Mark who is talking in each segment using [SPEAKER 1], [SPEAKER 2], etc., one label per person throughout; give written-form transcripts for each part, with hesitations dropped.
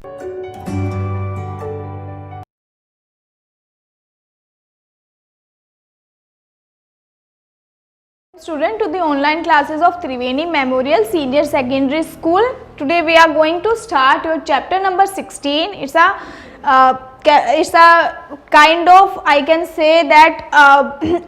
[SPEAKER 1] Student, to the online classes of Triveni Memorial Senior Secondary School. Today we are going to start your chapter number 16. It's a kind of, I can say that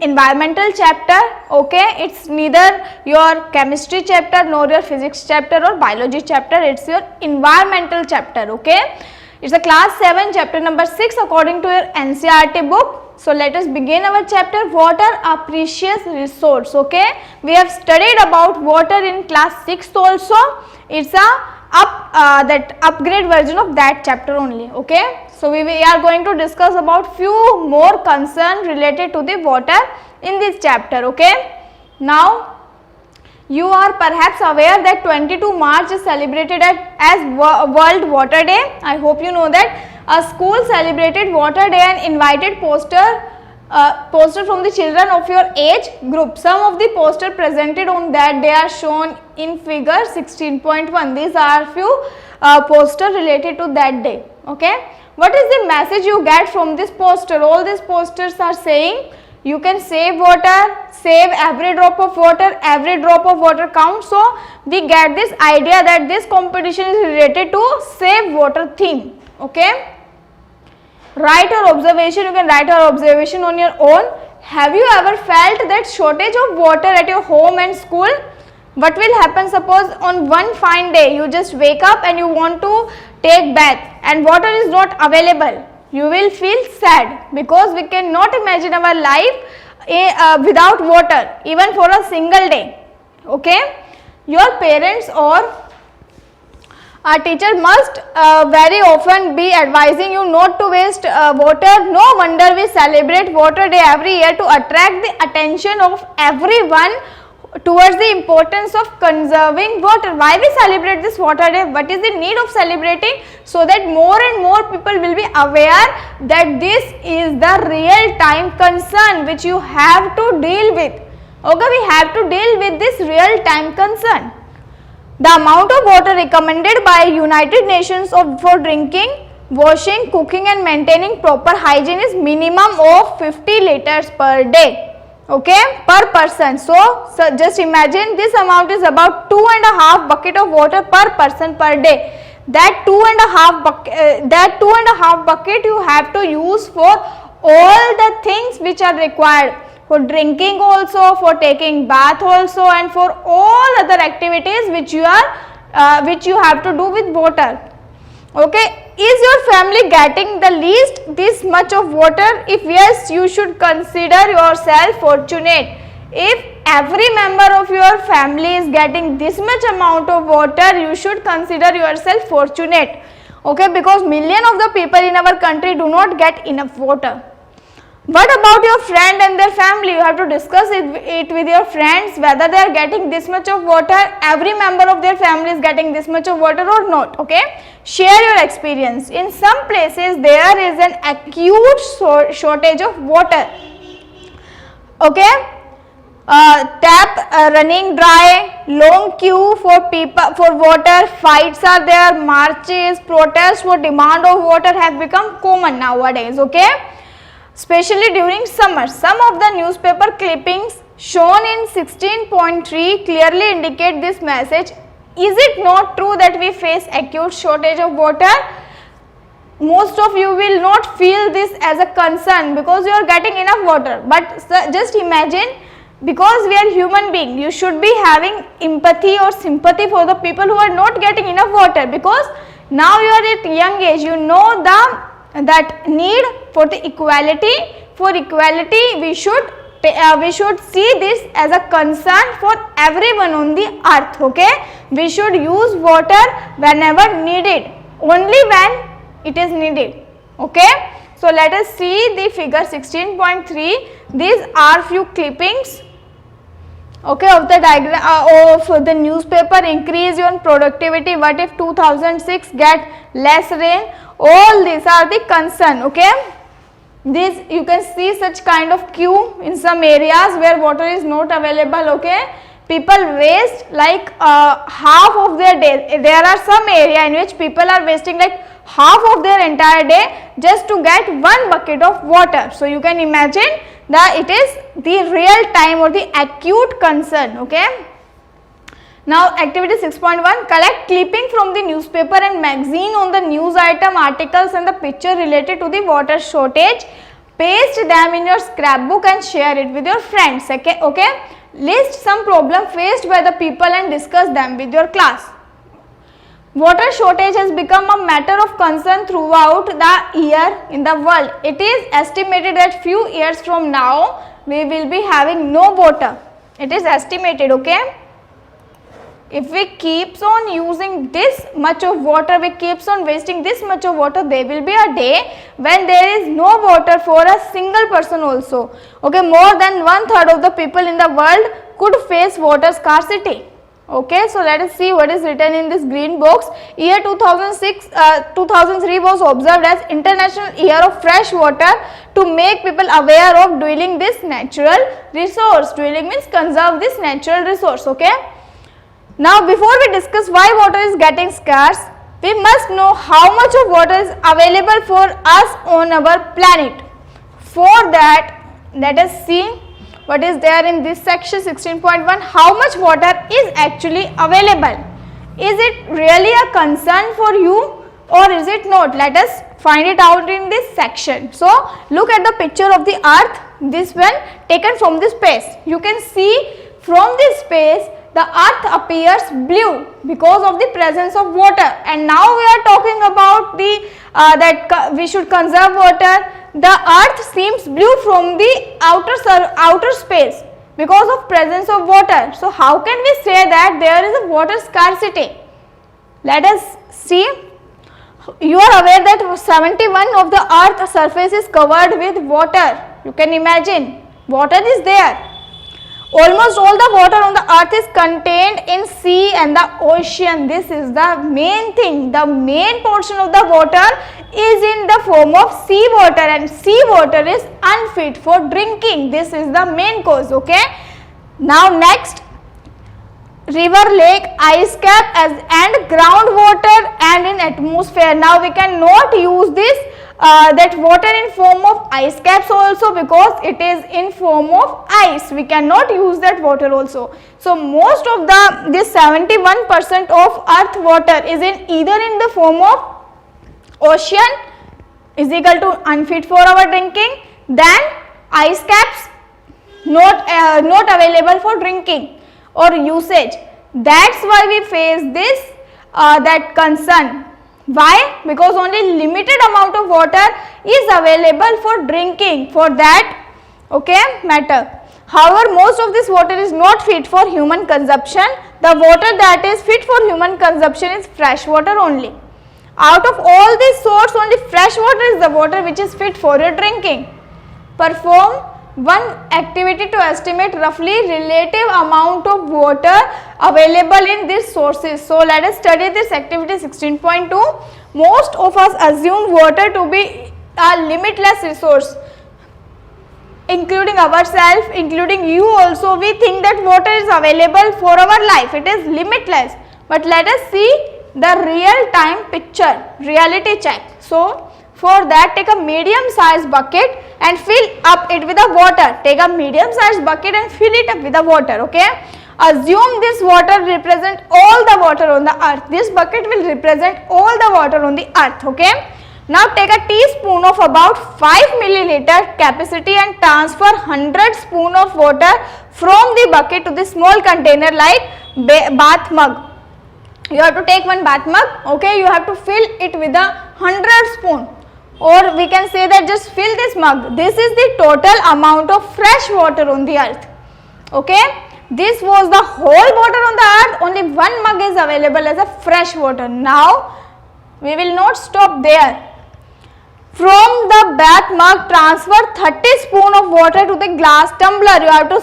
[SPEAKER 1] environmental chapter. Okay, it's neither your chemistry chapter nor your physics chapter or biology chapter. It's your environmental chapter. Okay, it's a class 7 chapter number 6 according to your NCERT book. So let us begin our chapter. Water, a precious resource. Okay, we have studied about water in class 6 also. It's a that upgrade version of that chapter only. Okay, so we are going to discuss about few more concerns related to the water in this chapter. Okay, now you are perhaps aware that 22 March is celebrated as World Water Day. I hope you know that. A school celebrated Water Day and invited poster from the children of your age group. Some of the poster presented on that day are shown in figure 16.1. These are few poster related to that day. Okay, what is the message you get from this poster? All these posters are saying you can save water, save every drop of water, every drop of water counts. So we get this idea that this competition is related to save water theme. Okay, write your observation. You can write your observation on your own. Have you ever felt that shortage of water at your home and school? What will happen, suppose on one fine day you just wake up and you want to take bath and water is not available? You will feel sad, because we cannot imagine our life without water even for a single day. Okay, your parents or a teacher must very often be advising you not to waste water. No wonder we celebrate Water Day every year to attract the attention of everyone towards the importance of conserving water. Why we celebrate this Water Day? What is the need of celebrating? So that more and more people will be aware that this is the real time concern which you have to deal with. Okay, we have to deal with this real time concern. The amount of water recommended by United Nations for drinking, washing, cooking and maintaining proper hygiene is minimum of 50 liters per day. Okay, per person. So just imagine this amount is about 2.5 bucket of water per person per day. That 2.5 bucket you have to use for all the things which are required. For drinking also, for taking bath also, and for all other activities which you have to do with water. Okay, is your family getting the least this much of water? If yes, you should consider yourself fortunate. If every member of your family is getting this much amount of water, you should consider yourself fortunate. Okay, because millions of the people in our country do not get enough water. What about your friend and their family? You have to discuss it with your friends whether they are getting this much of water, every member of their family is getting this much of water or not. Okay, share your experience. In some places there is an acute shortage of water. Okay, tap running dry, long queue for people for water, fights are there, marches, protests for demand of water have become common nowadays. Okay, especially during summer. Some of the newspaper clippings shown in 16.3 clearly indicate this message. Is it not true that we face acute shortage of water? Most of you will not feel this as a concern because you are getting enough water. But just imagine, because we are human beings, you should be having empathy or sympathy for the people who are not getting enough water, because now you are at young age, you know that need for the equality. For equality, we should see this as a concern for everyone on the earth. Okay, we should use water whenever needed, only when it is needed. Okay, so let us see the figure 16.3. These are few clippings, okay, of the diagram of the newspaper. Increase your productivity. What if 2006 get less rain? All these are the concern. Okay, this you can see such kind of queue in some areas where water is not available. Okay, people waste like half of their day. There are some area in which people are wasting like half of their entire day just to get one bucket of water. So you can imagine that it is the real time or the acute concern. Okay. Now activity 6.1, collect clipping from the newspaper and magazine on the news item, articles and the picture related to the water shortage. Paste them in your scrapbook and share it with your friends. Okay. List some problem faced by the people and discuss them with your class. Water shortage has become a matter of concern throughout the year in the world. It is estimated that few years from now we will be having no water. It is estimated, okay. If we keeps on using this much of water, we keeps on wasting this much of water, there will be a day when there is no water for a single person also. Okay, more than 1/3 of the people in the world could face water scarcity. Okay, so let us see what is written in this green box. Year 2003 was observed as International Year of Fresh Water to make people aware of dwelling this natural resource. Dwelling means conserve this natural resource. Okay. Now before we discuss why water is getting scarce, we must know how much of water is available for us on our planet. For that, let us see what is there in this section 16.1, how much water is actually available. Is it really a concern for you or is it not? Let us find it out in this section. So look at the picture of the earth, this one taken from this space. You can see from this space the earth appears blue because of the presence of water, and now we are talking about the that we should conserve water. The earth seems blue from the outer space because of presence of water. So how can we say that there is a water scarcity? Let us see. You are aware that 71% of the earth's surface is covered with water. You can imagine, water is there. Almost all the water on the earth is contained in sea and the ocean. This is the main thing. The main portion of the water is in the form of sea water, and sea water is unfit for drinking. This is the main cause. Okay. Now next, river, lake, ice cap and groundwater and in atmosphere. Now we cannot use this that water in form of ice caps also because it is in form of ice. We cannot use that water also. So most of this 71% of earth water is either in the form of ocean, is equal to unfit for our drinking, then ice caps not available for drinking or usage. That's why we face this that concern. Why? Because only limited amount of water is available for drinking for that matter. However, most of this water is not fit for human consumption. The water that is fit for human consumption is fresh water only. Out of all these sources, only fresh water is the water which is fit for your drinking. Perform one activity to estimate roughly relative amount of water available in these sources. So let us study this activity 16.2. Most of us assume water to be a limitless resource, including ourselves, including you also. We think that water is available for our life, it is limitless. But let us see the real time picture, reality check. So for that, take a medium sized bucket and fill up it with the water. Take a medium sized bucket and fill it up with the water. Okay. Assume this water represent all the water on the earth. This bucket will represent all the water on the earth. Okay. Now take a teaspoon of about 5 milliliter capacity and transfer 100 spoon of water from the bucket to the small container like bath mug. You have to take one bath mug. Okay. You have to fill it with 100 spoon. Or we can say that just fill this mug. This is the total amount of fresh water on the earth. Okay. This was the whole water on the earth. Only one mug is available as a fresh water. Now we will not stop there. From the bath mug, transfer 30 spoon of water to the glass tumbler. You have to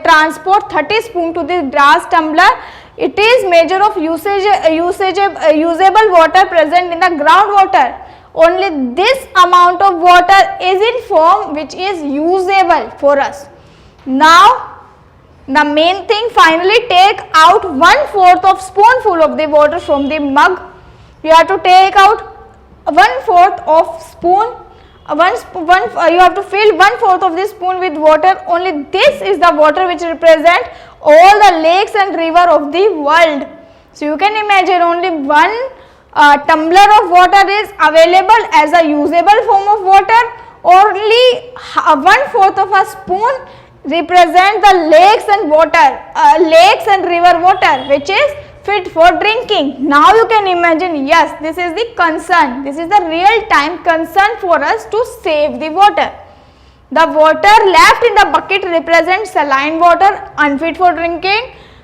[SPEAKER 1] transport 30 spoon to the glass tumbler. It is measure of usable water present in the groundwater. Only this amount of water is in form which is usable for us. Now The main thing, finally take out 1/4 of spoonful of the water from the mug. You have to take out 1/4 of spoon. You have to fill 1/4 of this spoon with water. Only this is the water which represent all the lakes and river of the world. So you can imagine only one tumbler of water is available as a usable form of water. Only 1/4 of a spoon represent the lakes and water, lakes and river water, which is fit for drinking. Now you can imagine, yes, this is the concern, this is the real time concern for us to save the water. The water left in the bucket represents saline water, unfit for drinking,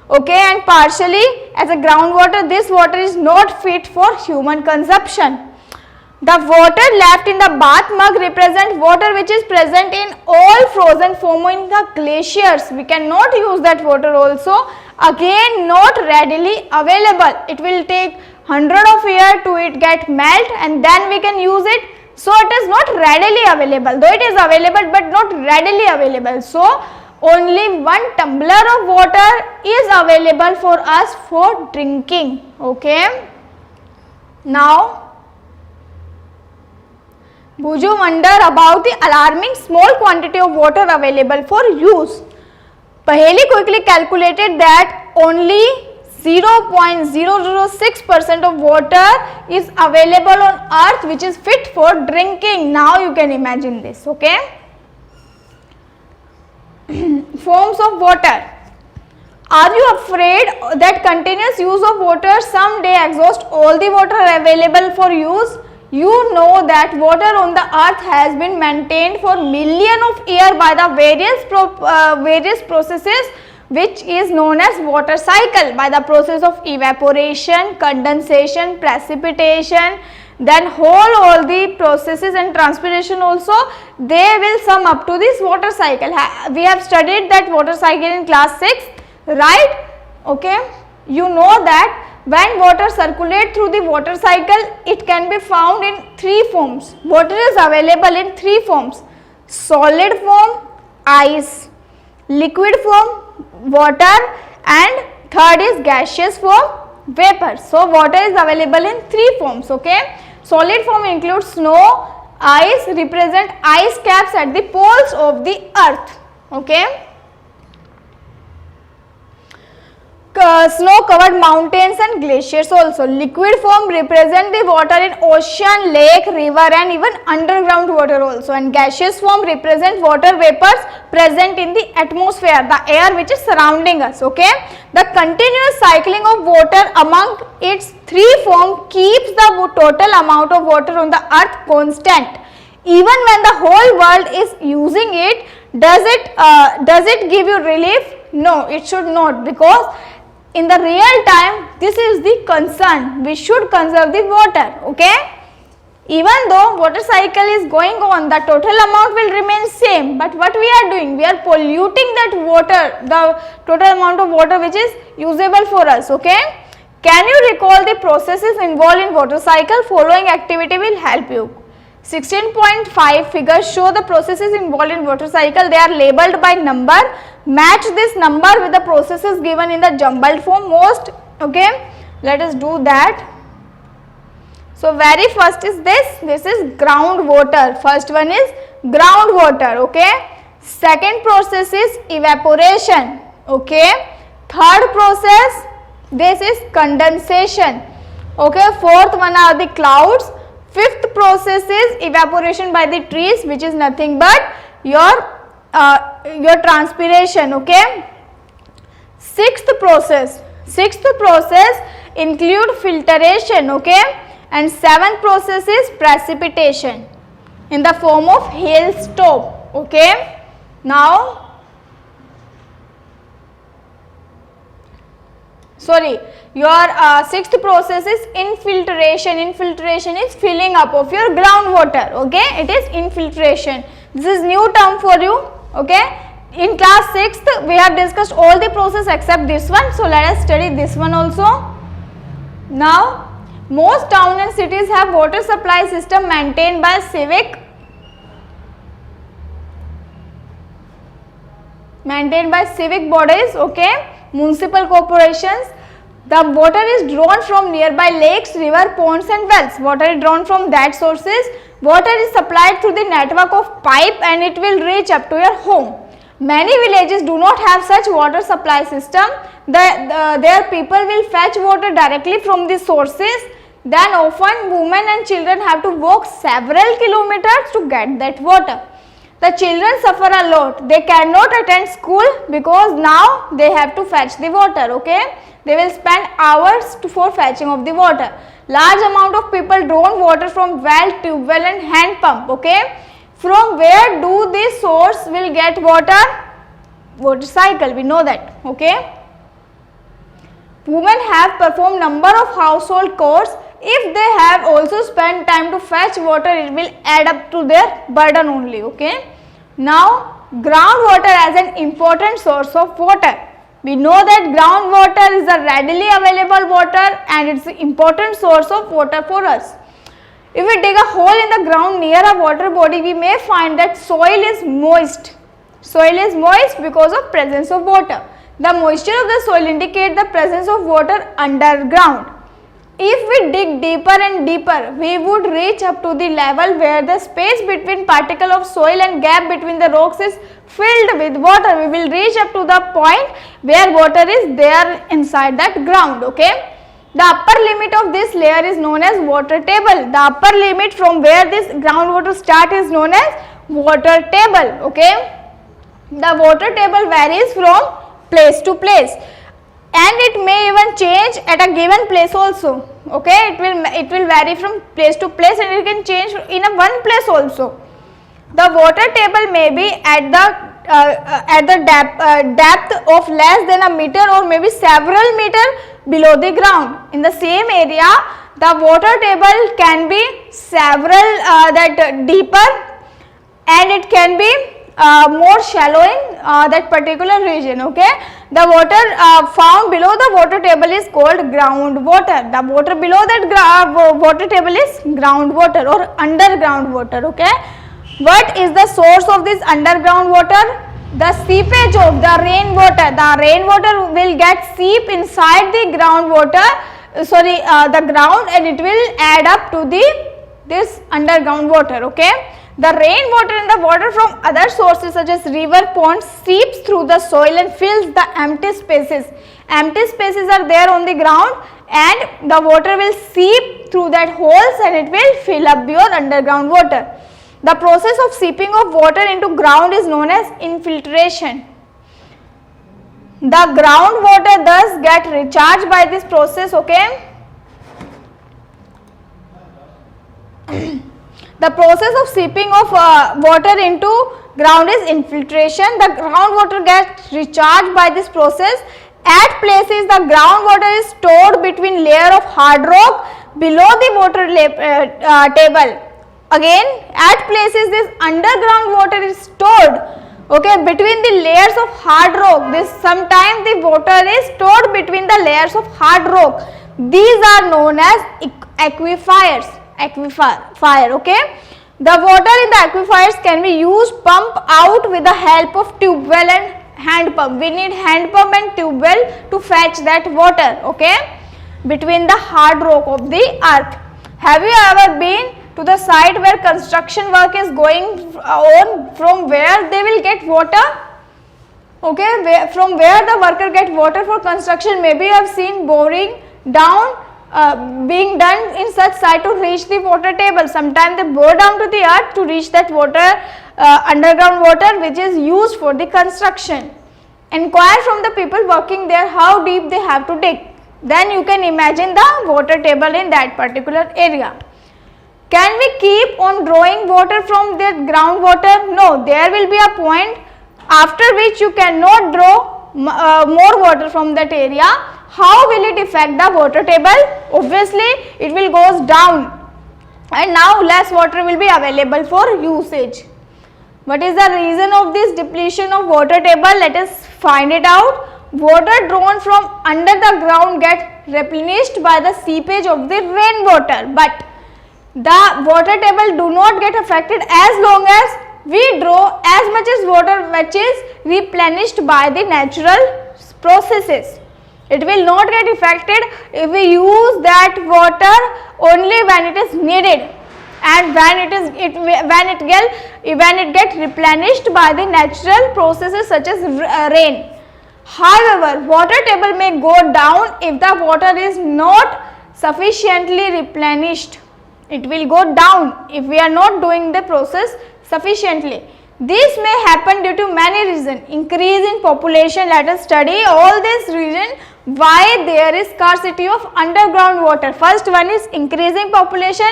[SPEAKER 1] okay, and partially as a groundwater. This water is not fit for human consumption. The water left in the bath mug represent water which is present in all frozen form in the glaciers. We cannot use that water also, again not readily available. It will take 100 of years to it get melt and then we can use it. So it is not readily available, though it is available but not readily available. So only 1 tumbler of water is available for us for drinking, okay. Now would you wonder about the alarming small quantity of water available for use? Paheli quickly calculated that only 0.006% of water is available on earth which is fit for drinking. Now you can imagine this, okay. Forms of water. Are you afraid that continuous use of water someday exhaust all the water available for use? You know that water on the earth has been maintained for millions of years by the various processes which is known as water cycle, by the process of evaporation, condensation, precipitation, then all the processes and transpiration also, they will sum up to this water cycle. We have studied that water cycle in class 6, right? Okay, you know that when water circulates through the water cycle, it can be found in 3 forms. Water is available in 3 forms: solid form, ice; liquid form, water; and third is gaseous form, vapor. So water is available in 3 forms, okay. Solid form includes snow, ice represent ice caps at the poles of the earth, okay. Snow covered mountains and glaciers also. Liquid form represent the water in ocean, lake, river and even underground water also, and gaseous form represent water vapors present in the atmosphere, the air which is surrounding us, okay. The continuous cycling of water among its 3 forms keeps the total amount of water on the earth constant. Even when the whole world is using it, does it give you relief? No, it should not, because in the real time this is the concern, we should conserve the water, okay. Even though water cycle is going on, the total amount will remain same, but what we are doing, we are polluting that water, the total amount of water which is usable for us, okay. Can you recall the processes involved in water cycle? Following activity will help you. 16.5 figures show the processes involved in water cycle. They are labeled by number. Match this number with the processes given in the jumbled form most, okay. Let us do that. So very first is this is groundwater. First one is groundwater, okay. Second process is evaporation, okay. Third process, this is condensation, okay. Fourth one are the clouds. Fifth process is evaporation by the trees, which is nothing but your transpiration, okay. Sixth process include filtration, okay. And 7th process is precipitation in the form of hailstorm, okay. Now your 6th process is infiltration. Infiltration is filling up of your groundwater, okay. It is infiltration. This is new term for you, okay. In class 6th we have discussed all the process except this one, so let us study this one also. Now most towns and cities have water supply system maintained by civic maintained by civic bodies, okay, municipal corporations. The water is drawn from nearby lakes, river, ponds and wells. Water is drawn from that sources. Water is supplied through the network of pipe and it will reach up to your home. Many villages do not have such water supply system. Their people will fetch water directly from the sources. Then often women and children have to walk several kilometers to get that water. The children suffer a lot. They cannot attend school because now they have to fetch the water, okay. They will spend hours for fetching of the water. Large amount of people draw water from well, tube well and hand pump, okay. From where do this source will get water? Water cycle, we know that, okay. Women have performed number of household chores. If they have also spent time to fetch water, it will add up to their burden only, okay. Now, groundwater as an important source of water. We know that groundwater is a readily available water and it is an important source of water for us. If we dig a hole in the ground near a water body, we may find that soil is moist. Soil is moist because of presence of water. The moisture of the soil indicates the presence of water underground. If we dig deeper and deeper, we would reach up to the level where the space between particle of soil and gap between the rocks is filled with water. We will reach up to the point where water is there inside that ground, okay. The upper limit of this layer is known as water table. The upper limit from where this groundwater start is known as water table, okay. The water table varies from place to place and it may even change at a given place also, okay. It will vary from place to place and it can change in a one place also. The water table may be at the depth of less than a meter or maybe several meter below the ground. In the same area, the water table can be several deeper and it can be more shallow in that particular region, okay. The water found below the water table is called groundwater. The water below that water table is groundwater or underground water, okay. What is the source of this underground water? The seepage of the rainwater. The rainwater will get seep inside the groundwater, the ground, and it will add up to this underground water, okay. The rainwater and the water from other sources such as river, ponds seeps through the soil and fills the empty spaces. Empty spaces are there on the ground and the water will seep through that holes and it will fill up your underground water. The process of seeping of water into ground is known as infiltration. The groundwater thus get recharged by this process, okay. The process of seeping of water into ground is infiltration. The groundwater gets recharged by this process. At places, the groundwater is stored between layer of hard rock below the water table. Again, at places this underground water is stored, okay, between the layers of hard rock. Sometimes the water is stored between the layers of hard rock. These are known as aquifers. Aquifer, okay. The water in the aquifers can be used pump out with the help of tube well and hand pump. We need hand pump and tube well to fetch that water, okay, between the hard rock of the earth. Have you ever been to the site where construction work is going on, from where they will get water, okay, from where the worker get water for construction? Maybe you have seen boring down being done in such site to reach the water table. Sometimes they bore down to the earth to reach that water, underground water which is used for the construction. Inquire from the people working there how deep they have to dig. Then you can imagine the water table in that particular area. Can we keep on drawing water from the groundwater? No, there will be a point after which you cannot draw more water from that area. How will it affect the water table? Obviously, it will goes down and now less water will be available for usage. What is the reason of this depletion of water table? Let us find it out. Water drawn from under the ground get replenished by the seepage of the rainwater, but the water table do not get affected as long as we draw as much as water which is replenished by the natural processes. It will not get affected if we use that water only when it is needed, and when it gets replenished by the natural processes such as rain. However, water table may go down if the water is not sufficiently replenished. It will go down if we are not doing the process sufficiently. This may happen due to many reasons. Increase in population, let us study all these reasons why there is scarcity of underground water. First one is increasing population,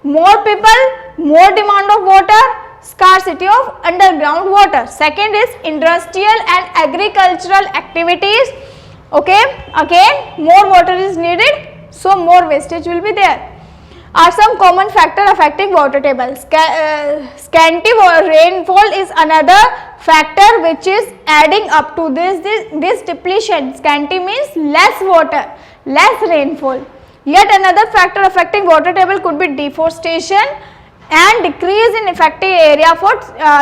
[SPEAKER 1] more people, more demand of water, scarcity of underground water. Second is industrial and agricultural activities. Okay, again more water is needed, so more wastage will be there. Are some common factor affecting water table. Scanty rainfall is another factor which is adding up to this depletion. Scanty means less water, less rainfall. Yet another factor affecting water table could be deforestation and decrease in effective area for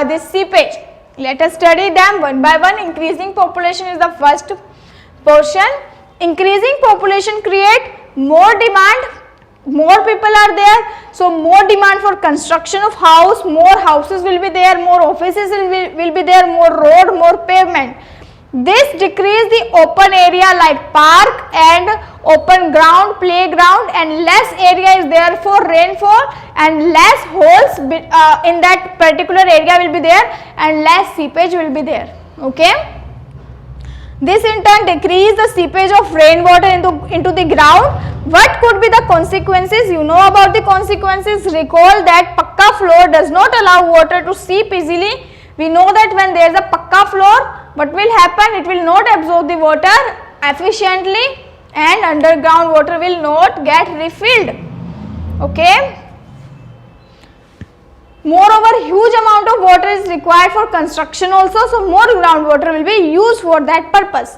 [SPEAKER 1] this seepage. Let us study them one by one. Increasing population is the first portion. Increasing population create more demand. More people are there, so more demand for construction of house, more houses will be there, more offices will be there, more road, more pavement. This decrease the open area like park and open ground, playground, and less area is there for rainfall, and less holes in that particular area will be there, and less seepage will be there. Okay. This in turn decrease the seepage of rainwater into the ground. What could be the consequences? You know about the consequences. Recall that pakka floor does not allow water to seep easily. We know that when there is a pakka floor, what will happen? It will not absorb the water efficiently, and underground water will not get refilled. Okay. Moreover, huge amount of water is required for construction also, so more groundwater will be used for that purpose.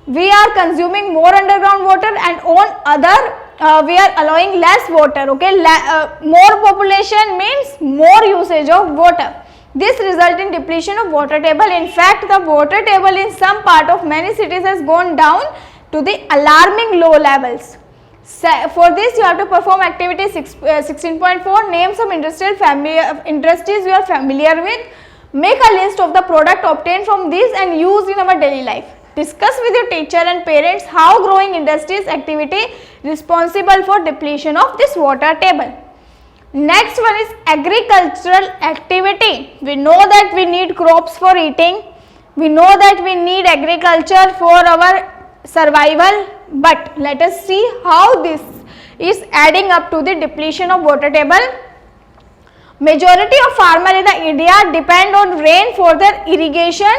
[SPEAKER 1] We are consuming more underground water, and on other we are allowing less water. Okay, more population means more usage of water. This result in depletion of water table. In fact, the water table in some part of many cities has gone down to the alarming low levels. For this, you have to perform activity 16.4. Name some industries you are familiar with. Make a list of the product obtained from these and used in our daily life. Discuss with your teacher and parents how growing industries activity responsible for depletion of this water table. Next one is agricultural activity. We know that we need crops for eating. We know that we need agriculture for our survival, but let us see how this is adding up to the depletion of water table. Majority of farmers in India depend on rain for their irrigation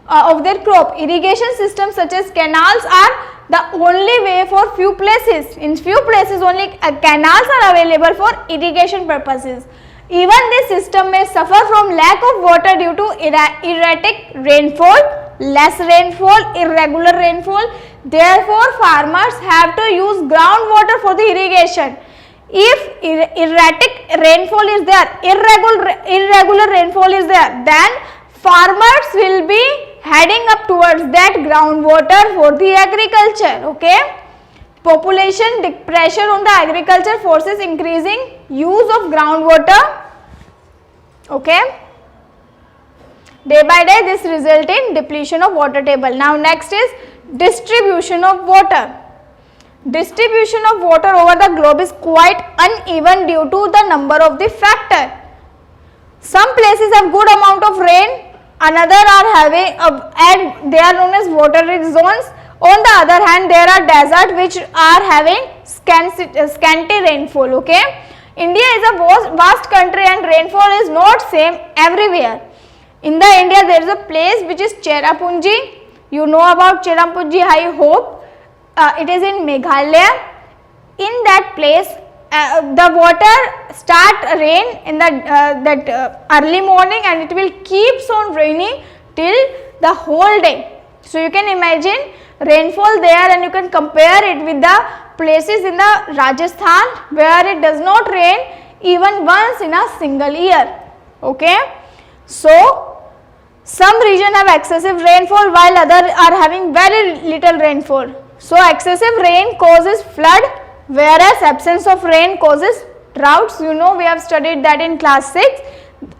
[SPEAKER 1] of their crop. Irrigation systems such as canals are the only way for few places. In few places only canals are available for irrigation purposes. Even this system may suffer from lack of water due to erratic rainfall, less rainfall, irregular rainfall. Therefore, farmers have to use groundwater for the irrigation. If erratic rainfall is there, irregular rainfall is there, then farmers will be heading up towards that groundwater for the agriculture. Okay. Population pressure on the agriculture forces increasing use of groundwater. Okay. Day by day, this result in depletion of water table. Now, next is distribution of water. Distribution of water over the globe is quite uneven due to the number of the factor. Some places have good amount of rain, another are having and they are known as water rich zones. On the other hand, there are deserts which are having scanty rainfall. Okay, India is a vast country and rainfall is not same everywhere. In the India, there is a place which is Cherrapunji. You know about Cherrapunji, I hope. It is in Meghalaya. In that place, the water start rain in that early morning, and it will keeps on raining till the whole day. So you can imagine rainfall there, and you can compare it with the places in the Rajasthan where it does not rain even once in a single year. Okay, so Some region have excessive rainfall while other are having very little rainfall. So excessive rain causes flood, whereas absence of rain causes droughts. You know, we have studied that in class 6.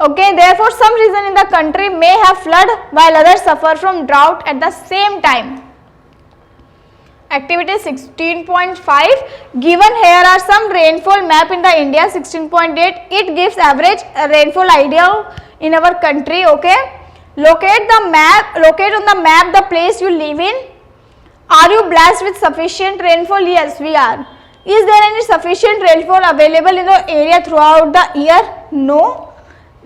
[SPEAKER 1] Okay, therefore some region in the country may have flood while others suffer from drought at the same time. Activity 16.5, given here are some rainfall map in the India. 16.8, it gives average rainfall idea in our country. Okay, locate on the map the place you live in. Are you blessed with sufficient rainfall? Yes, we are. Is there any sufficient rainfall available in the area throughout the year? No.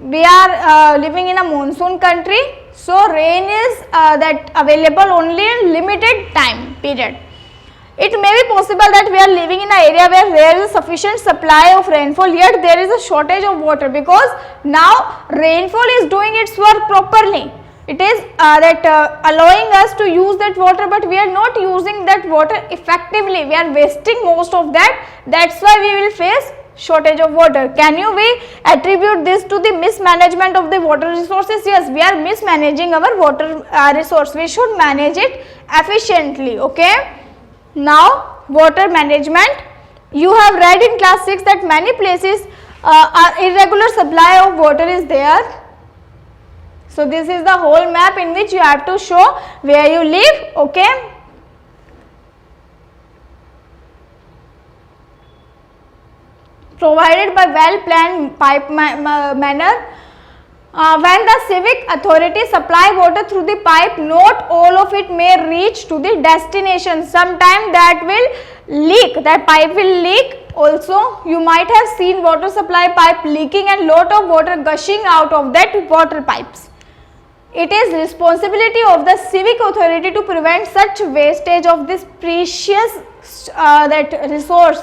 [SPEAKER 1] We are living in a monsoon country, so rain is that available only in limited time period. It may be possible that we are living in an area where there is a sufficient supply of rainfall, yet there is a shortage of water, because now rainfall is doing its work properly. It is allowing us to use that water, but we are not using that water effectively. We are wasting most of that. That's why we will face shortage of water. Can we attribute this to the mismanagement of the water resources? Yes, we are mismanaging our water resource. We should manage it efficiently. Okay. Now, water management. You have read in class 6 that many places irregular supply of water is there. So this is the whole map in which you have to show where you live. Okay. Provided by well planned pipe manner. When the civic authority supply water through the pipe, not all of it may reach to the destination. Sometime that will leak, that pipe will leak. Also, you might have seen water supply pipe leaking and lot of water gushing out of that water pipes. It is responsibility of the civic authority to prevent such wastage of this precious that resource.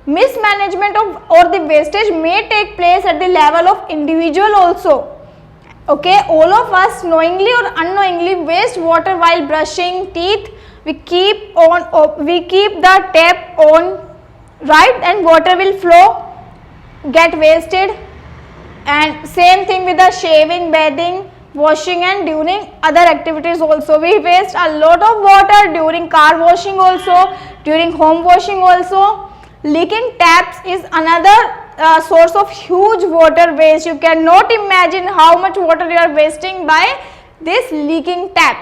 [SPEAKER 1] Mismanagement of or the wastage may take place at the level of individual also. Okay, all of us knowingly or unknowingly waste water while brushing teeth. We keep the tap on, right, and water will flow, get wasted. And same thing with the shaving, bathing, washing, and during other activities also. We waste a lot of water during car washing also, during home washing also. Leaking taps is another source of huge water waste. You cannot imagine how much water you are wasting by this leaking tap.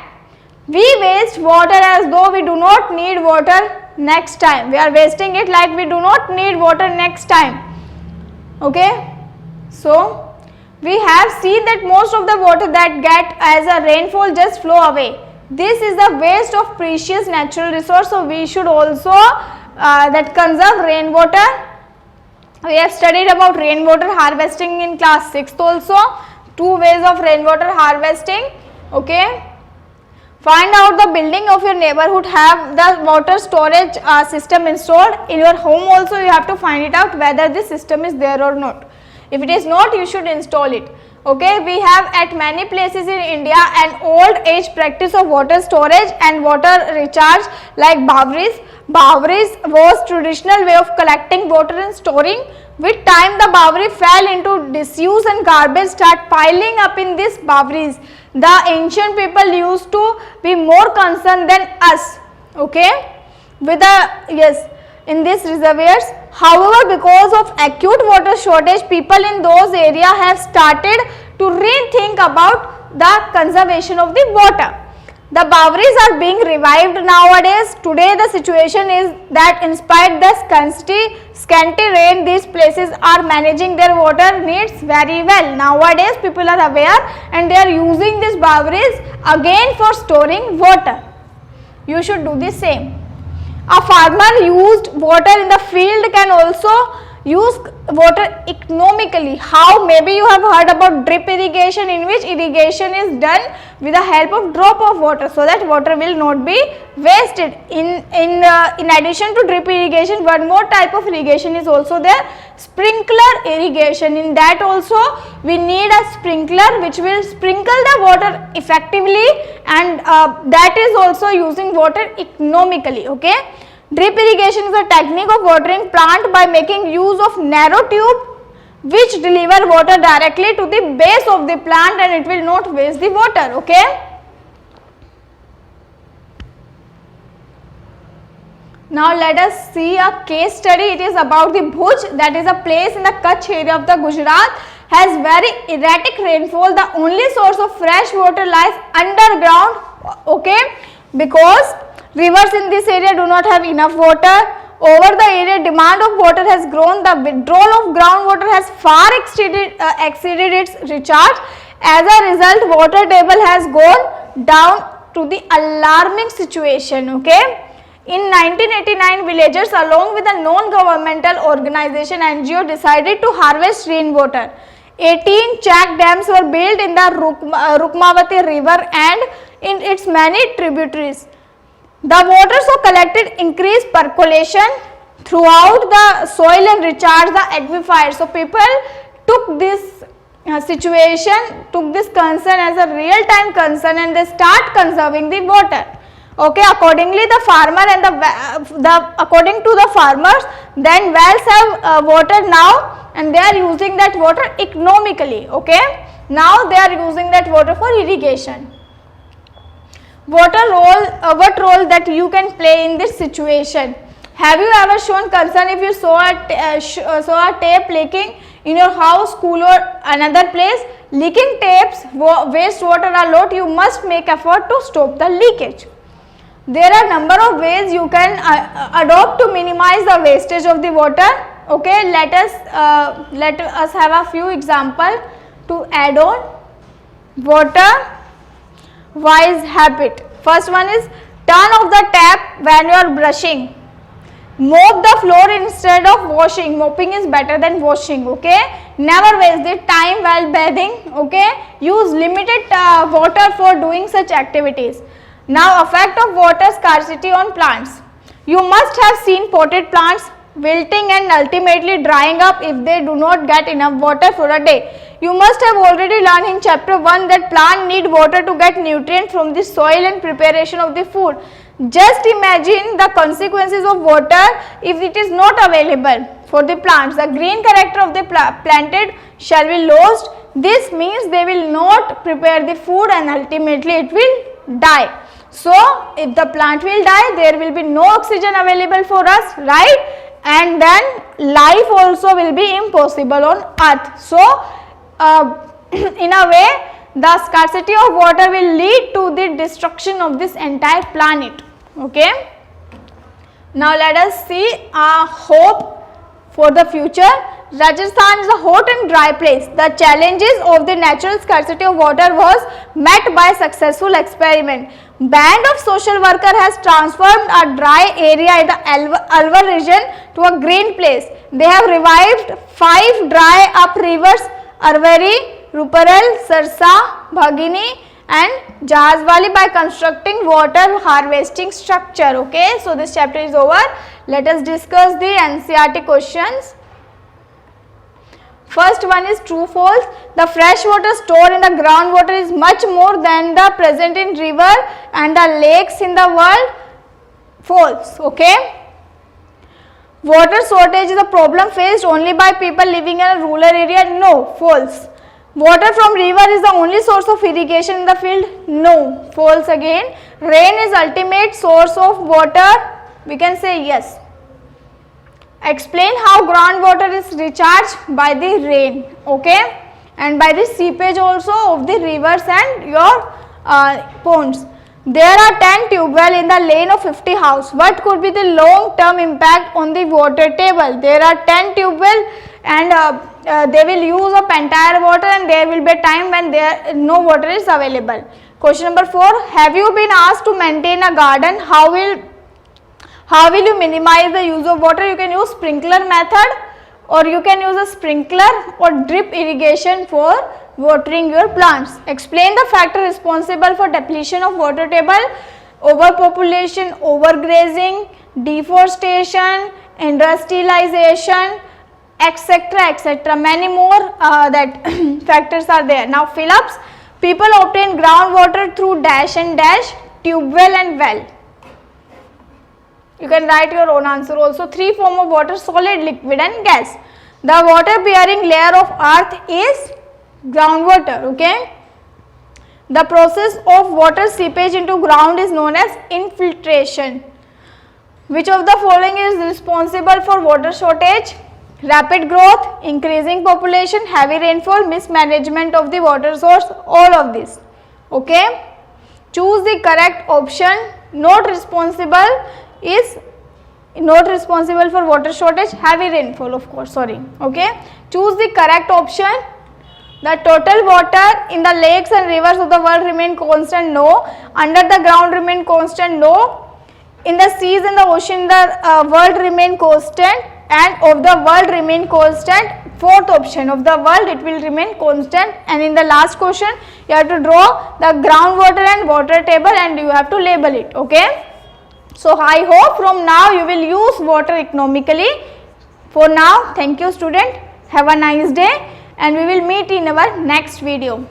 [SPEAKER 1] We waste water as though we do not need water next time. We are wasting it like we do not need water next time. Okay. So, we have seen that most of the water that get as a rainfall just flow away. This is the waste of precious natural resource. So, we should also that conserve rainwater. We have studied about rainwater harvesting in class 6th also. 2 ways of rainwater harvesting. Okay. Find out the building of your neighborhood have the water storage system installed. In your home also you have to find it out whether this system is there or not. If it is not, you should install it. Okay, we have at many places in India an old age practice of water storage and water recharge like Bawris. Bawris was traditional way of collecting water and storing. With time the Bawri fell into disuse and garbage start piling up in this Bawris. The ancient people used to be more concerned than us. Okay, with the in these reservoirs. However, because of acute water shortage, people in those areas have started to rethink about the conservation of the water. The Bawris are being revived nowadays. Today the situation is that in spite the scanty rain, these places are managing their water needs very well. Nowadays people are aware and they are using these Bawris again for storing water. You should do the same. A farmer used water in the field can also use water economically. How? Maybe you have heard about drip irrigation, in which irrigation is done with the help of drop of water so that water will not be wasted. In addition to drip irrigation, one more type of irrigation is also there, sprinkler irrigation. In that also we need a sprinkler which will sprinkle the water effectively, and that is also using water economically. Okay. Drip irrigation is a technique of watering plant by making use of narrow tube which deliver water directly to the base of the plant and it will not waste the water. Okay. Now let us see a case study. It is about the Bhuj, that is a place in the Kutch area of the Gujarat, has very erratic rainfall. The only source of fresh water lies underground, okay, because rivers in this area do not have enough water. Over the area, demand of water has grown. The withdrawal of groundwater has far exceeded its recharge. As a result, water table has gone down to the alarming situation. Okay. In 1989, villagers along with a non-governmental organization NGO decided to harvest rainwater. 18 check dams were built in the Rukmavati river and in its many tributaries. The water so collected increased percolation throughout the soil and recharged the aquifers. So people took this situation, took this concern as a real-time concern and they start conserving the water. Okay, accordingly the farmer and according to the farmers, then wells have water now and they are using that water economically. Okay, now they are using that water for irrigation. What role that you can play in this situation? Have you ever shown concern if you saw a tap leaking in your house, school or another place? Leaking taps waste water a lot. You must make effort to stop the leakage. There are number of ways you can adopt to minimize the wastage of the water. Okay, let us have a few examples to add on. Water wise habit. First one is turn off the tap when you are brushing. Mop the floor instead of washing. Mopping is better than washing. Okay. Never waste the time while bathing. Okay. Use limited water for doing such activities. Now, effect of water scarcity on plants. You must have seen potted plants wilting and ultimately drying up if they do not get enough water for a day. You must have already learned in chapter 1 that plants need water to get nutrients from the soil and preparation of the food. Just imagine the consequences of water if it is not available for the plants. The green character of the planted shall be lost. This means they will not prepare the food and ultimately it will die. So, if the plant will die, there will be no oxygen available for us, right? And then life also will be impossible on earth. So, in a way, the scarcity of water will lead to the destruction of this entire planet. Okay. Now, let us see a hope for the future. Rajasthan is a hot and dry place. The challenges of the natural scarcity of water was met by successful experiment. Band of social worker has transformed a dry area in the Alwar region to a green place. They have revived 5 dry up rivers, Arvari, Ruparal, Sarsa, Bhagini and Jahazwali by constructing water harvesting structure. Okay, so this chapter is over. Let us discuss the NCERT questions. First one is true false. The fresh water stored in the groundwater is much more than the present in river and the lakes in the world. False. Okay. Water shortage is a problem faced only by people living in a rural area. No. False. Water from river is the only source of irrigation in the field. No. False again. Rain is ultimate source of water. We can say yes. Explain how groundwater is recharged by the rain, okay, and by the seepage also of the rivers and your ponds. There are 10 tube wells in the lane of 50 house. What could be the long term impact on the water table? There are 10 tube wells and they will use up entire water and there will be a time when no water is available. Question number 4. Have you been asked to maintain a garden? How will you minimize the use of water? You can use sprinkler method or you can use a sprinkler or drip irrigation for watering your plants. Explain the factor responsible for depletion of water table: overpopulation, overgrazing, deforestation, industrialization, etc. etc. Many more that factors are there. Now fill-ups. People obtain groundwater through dash and dash, tube well and well. You can write your own answer also. 3 forms of water: solid, liquid and gas. The water bearing layer of earth is groundwater. Okay. The process of water seepage into ground is known as infiltration. Which of the following is responsible for water shortage? Rapid growth, increasing population, heavy rainfall, mismanagement of the water source, all of this. Okay. Choose the correct option. Not responsible for water shortage, heavy rainfall, of course, sorry. Okay. Choose the correct option. The total water in the lakes and rivers of the world remain constant, no. Under the ground remain constant, no. In the seas and the ocean the world remain constant, and of the world remain constant. Fourth option, of the world it will remain constant. And in the last question you have to draw the groundwater and water table and you have to label it. Okay. So I hope from now you will use water economically. For now, thank you student, have a nice day, and we will meet in our next video.